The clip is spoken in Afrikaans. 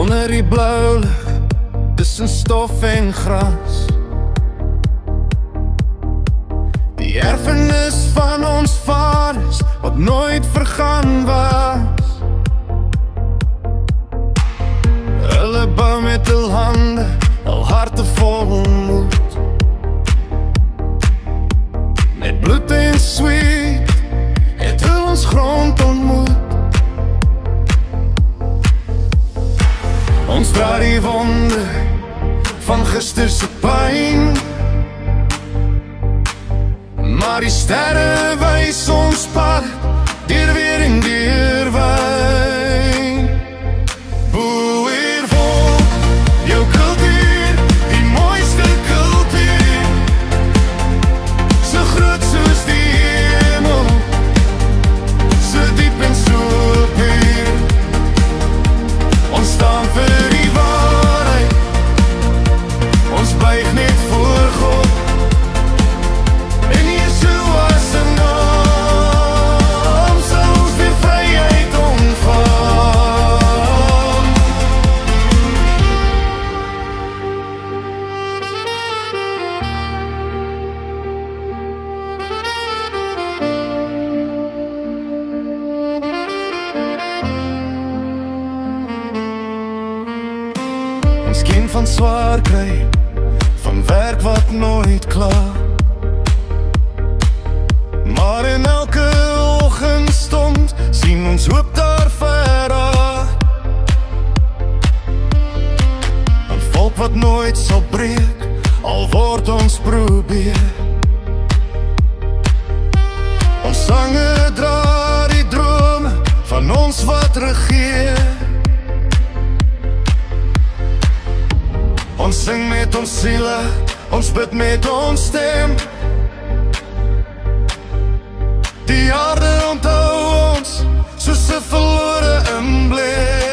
Onder die blou lig, tussen stof en gras. Die erfenis van ons vaders, wat nooit vergaan was. Hulle bou met hul hande, hul harte vol moed. Met bloed en sweet, het hulle ons grond ontmoet. Ons dra die wonde van gisterse pyn, maar die sterre wys ons pad, deur weer en deur wyn. Boervolk, jou kultuur, die mooiste kultuur, so groot soos die hemel, so diep en so puur. Ons staan vir die waarheid, ons buig net voor God. Ons ken van swaar kry, van werk wat nooit klaar. Maar in elke oggendstond sien ons hoop daar ver af. 'n volk wat nooit sal breek, al word ons probeer. Ons sange dra die drome van ons wat regeer. Ons sing met ons siele, ons bid met ons stem. Die aarde onthou ons, soos 'n verlore embleem.